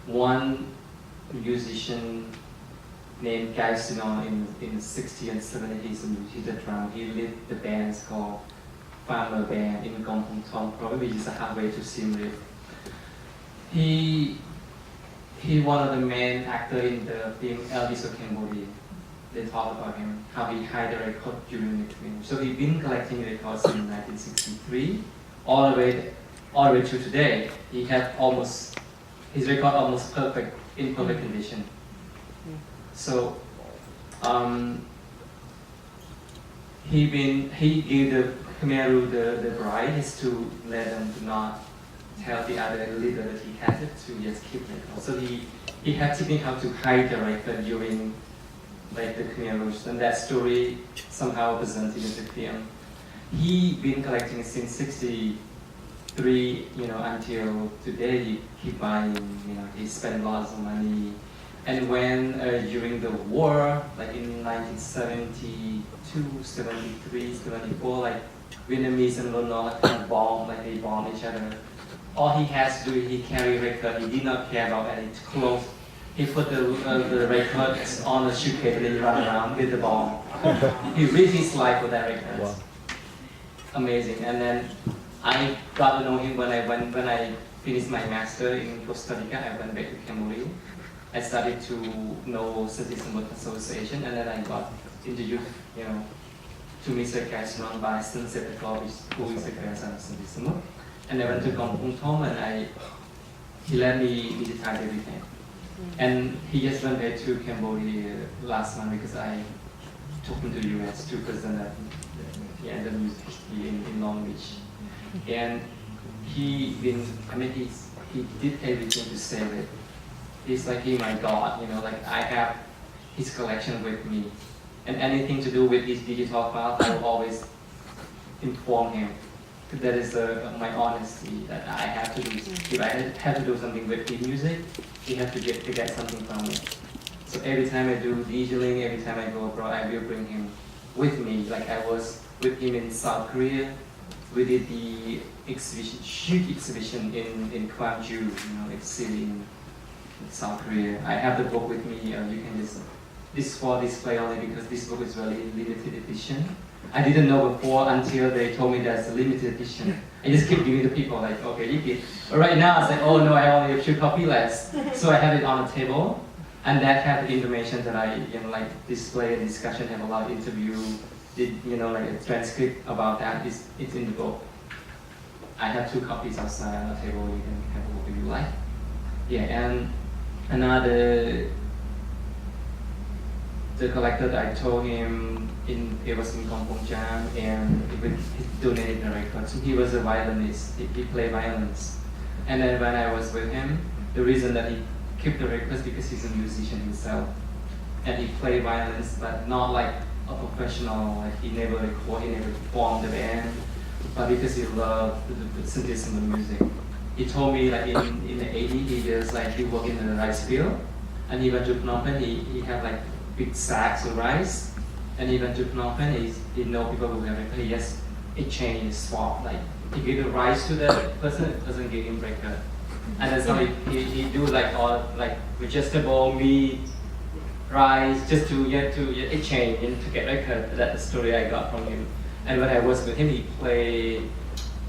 one musician named Guy Sinon in the 60s and 70s. He's a drummer. He led the bands called Farmer Band in Kampong Thom, probably is a highway to Siem Reap. He one of the main actor in the film Elvis of Cambodia. They talk about him, how he hid the record during the film. So he's been collecting records in 1963, all the way to today. He had his record almost perfect, in perfect condition. So he gave the Khmer Rouge the right is to let them to not tell the other leader that he had it, to just keep records. So he had technique how to hide the record during like the Khmer Rouge, and that story somehow presented in the film. He been collecting since 63, until today. He keep buying, he spent lots of money. And when during the war, like in 1972, 73, 74, like Vietnamese and Lon Nol kind of they bomb each other. All he has to do, he carry record. He did not care about any clothes. He put the records on the suitcase and then he run around with the bomb. He risked his life for that record. Wow. Amazing. And then I got to know him when I finished my master in Costa Rica. I went back to Cambodia. I started to know Citizen Association, and then I got introduced, to Mr. Cashman by Sunset Club, who is the grandson of Citizen. And I went to Kampong Thom, and he let me digitize everything. And he just went back to Cambodia last month because I took him to the US to present the music in Long Beach. And he did everything to save it. He's like, my God, like I have his collection with me. And anything to do with his digital file, I will always inform him. That is my honesty, that I have to do. If I have to do something with his music, he has to get something from me. So every time I do DJing, every time I go abroad, I will bring him with me. Like I was with him in South Korea. We did the huge exhibition in Gwangju, it's city in South Korea. I have the book with me. You can just, this is for display only because this book is really limited edition. I didn't know before until they told me there's a limited edition. I just keep giving to people like, okay, you get. But right now I said, oh no, I only have 2 copies left. So I have it on the table, and that have the information that I like display and discussion, have a lot of interview, like a transcript about that. It's in the book. I have 2 copies outside on the table. You can have a look if you like. Yeah, and another. The collector that I told him it was in Kampong Cham, and he donated the records. He was a violinist. He played violins. And then when I was with him, the reason that he kept the records because he's a musician himself, and he played violins, but not like a professional. Like he never recorded, he never formed the band, but because he loved the synthesis of music. He told me like in the 80s, he worked in the rice field, and he went to Phnom Penh. He had like big sacks of rice, and he went to Phnom Penh. He know people who have it. He just exchange, swap. Like he give the rice to the person, doesn't give him record. And that's how he do like all like vegetable, meat, rice, just to exchange and to get record. That's the story I got from him. And when I was with him, he played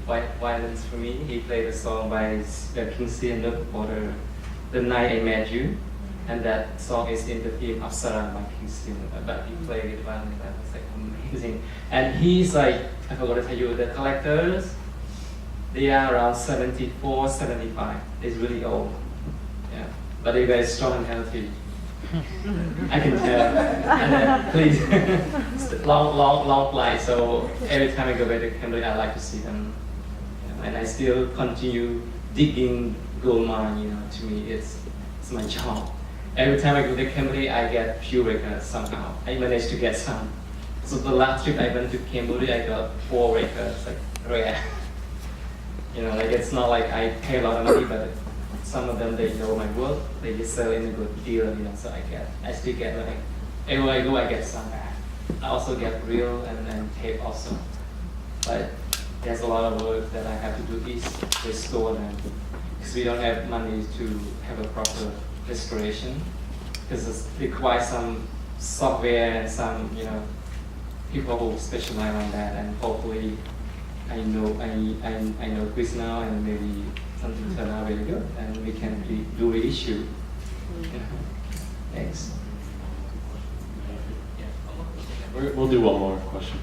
violins for me. He played a song by Kingsley and Look for the Night I Met You. And that song is in the film Apsara by Kingsley, but he played it violin. That was like amazing. And he's like, I forgot to tell you, the collectors, they are around 74, 75. It's really old. Yeah. But they're very strong and healthy. I can tell. And please, long flight. So every time I go back to Cambodia, I like to see them. And I still continue digging gold mine. To me, it's my job. Every time I go to Cambodia, I get few records somehow. I managed to get some. So the last trip I went to Cambodia, I got 4 records, like rare. Like it's not like I pay a lot of money, but some of them they know my work. They just sell in a good deal, So I still get like everywhere I go, I get some back. I also get reel and tape also. But there's a lot of work that I have to do is restore them. because we don't have money to have a proper restoration, because it requires some software and some, you know, people who specialize on that, and hopefully I know Chris now, and maybe something turn out really good, and we can do reissue. Thanks. We'll do one more question.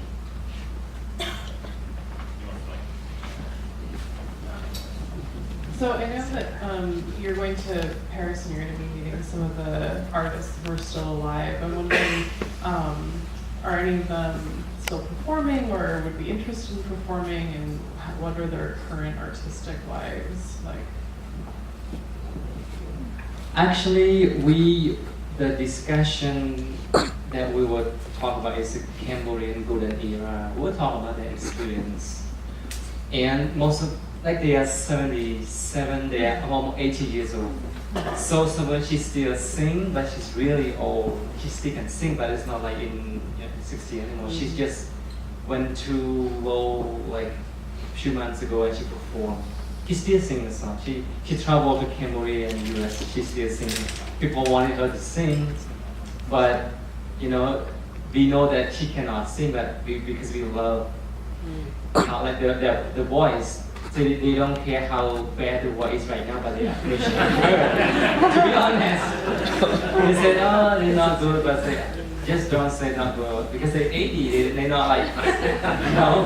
So I know that you're going to Paris and you're going to be meeting some of the artists who are still alive. I'm wondering, are any of them still performing or would be interested in performing, and what are their current artistic lives like? Actually, the discussion that we were talking about is the Cambodian golden era. We'll talk about their experience. And most of, like, they are 77, they are almost 80 years old. So when she still sing, but she's really old. She still can sing, but it's not like in 60 anymore. She just went to low like a few months ago and she performed. She still sings the song. She traveled to Cambodia and US. She still singing. People wanted her to sing, but you know, we know that she cannot sing, but because we love how, like the voice. So they don't care how bad the voice is right now, but they appreciate her. To be honest, they said, oh, they're not good, but they just don't say not good because they're 80. They're not like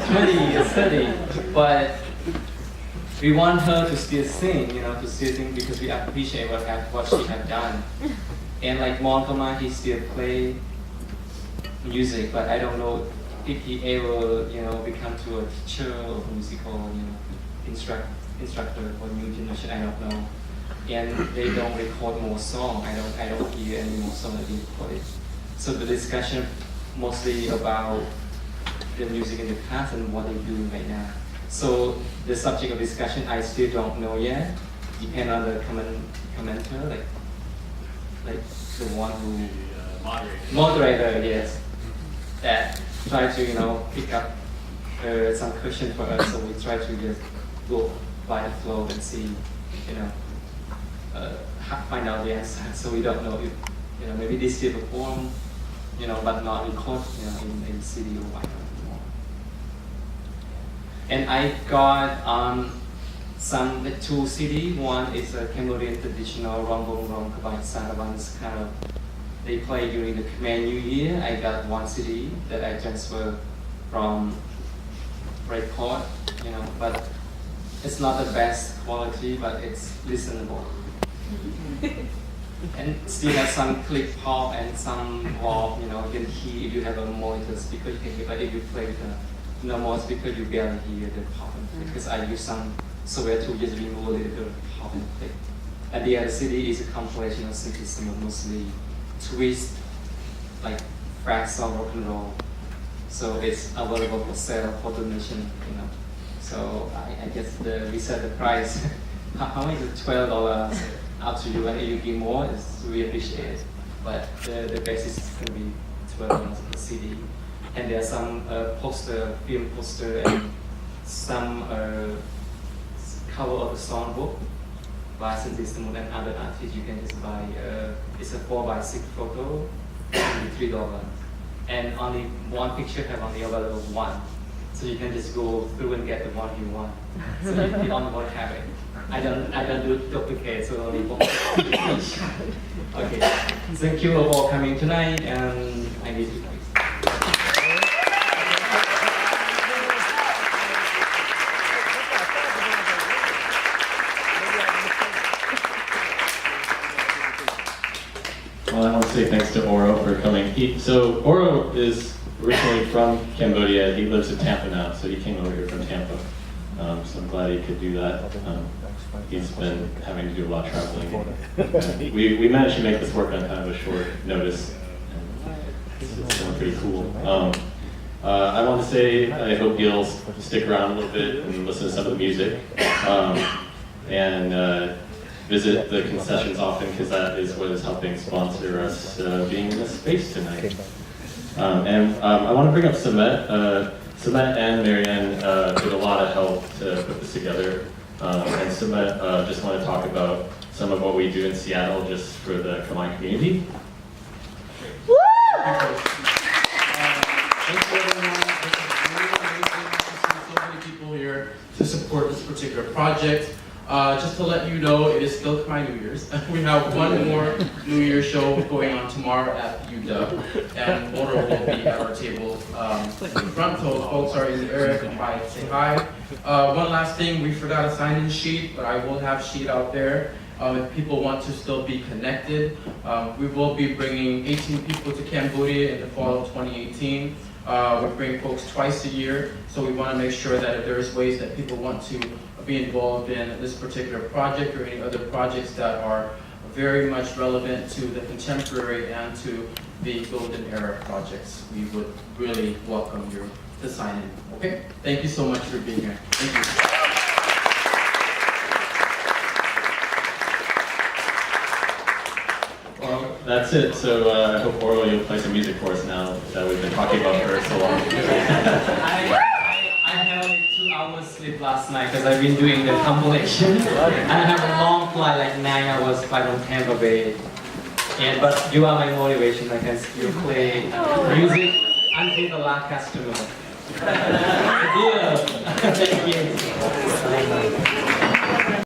20 or 30, but. We want her to still sing, you know, to still sing because we appreciate what she has done. And like Montgomery, he still play music, but I don't know if he ever, you know, become to a teacher or musical, you know, instructor for new generation. I don't know. And they don't record more song. I don't hear any more song that they recorded. So the discussion mostly about the music in the past and what they're doing right now. So the subject of discussion I still don't know yet. Depend on the commenter, like the one who moderator, yes, that try to, you know, pick up some question for us. So we try to just go by the flow and see, you know, find out the answer. So we don't know if, you know, maybe they still perform, you know, but not record, you know, in CD or whatever. And I got some two CD. One is a Cambodian traditional Rombong Rong Kabai Saravan's kind of, they play during the Khmer New Year. I got one CD that I transferred from record, you know, but it's not the best quality, but it's listenable. And still have some click pop and some pop, you know, you can hear if you have a monitor speaker, you can hear, but if you play the normal speaker, you barely hear the pop and click, because I use some software to just remove a little bit of pop and click. And the other CD is a compilation of simply some mostly twist, like fractal rock and roll. So it's available for sale for donation, you know. So I guess we set the price. How much is it? $12 up to you, and if you give more, we appreciate it. But the basis is going to be $12 per CD. And there are some film poster, and some cover of the songbook by Synthesis and other artists. You can just buy, it's a 4x6 photo, $3. And only one picture have only available one. So you can just go through and get the one you want. So you only one have it. I don't do duplicate, so only one. Okay, thank you for coming tonight, and I need to. Well, I want to say thanks to Oro for coming. So Oro is originally from Cambodia. He lives in Tampa now, so he came over here from Tampa. So I'm glad he could do that. He's been having to do a lot of traveling. We managed to make this work on kind of a short notice. It's been pretty cool. I want to say I hope you'll stick around a little bit and listen to some of the music. And visit the concessions often, because that is what is helping sponsor us being in this space tonight. I want to bring up Samet. Samet and Marianne did a lot of help to put this together. And Suma just want to talk about some of what we do in Seattle just for the Khmer community. Thank you everyone. This is really amazing to see so many people here to support this particular project. Just to let you know, it is still Khmer New Year's. We have one more New Year show going on tomorrow at Oudom, and Motor will be at our table in front. So folks are in the area, come by and say hi. One last thing, we forgot a sign-in sheet, but I will have a sheet out there. If people want to still be connected, we will be bringing 18 people to Cambodia in the fall of 2018. We bring folks twice a year, so we want to make sure that if there's ways that people want to be involved in this particular project or any other projects that are very much relevant to the contemporary and to the golden era projects, we would really welcome you to sign in. Okay? Thank you so much for being here. Thank you. Well, that's it. So I hope Oro, you'll play some music for us now that we've been talking about for so long. I had only 2 hours sleep last night because I've been doing the compilation. And I have a long flight, like 9 hours flight from Tampa Bay. But you are my motivation. I can still play music until the last customer. Yeah. Thank you.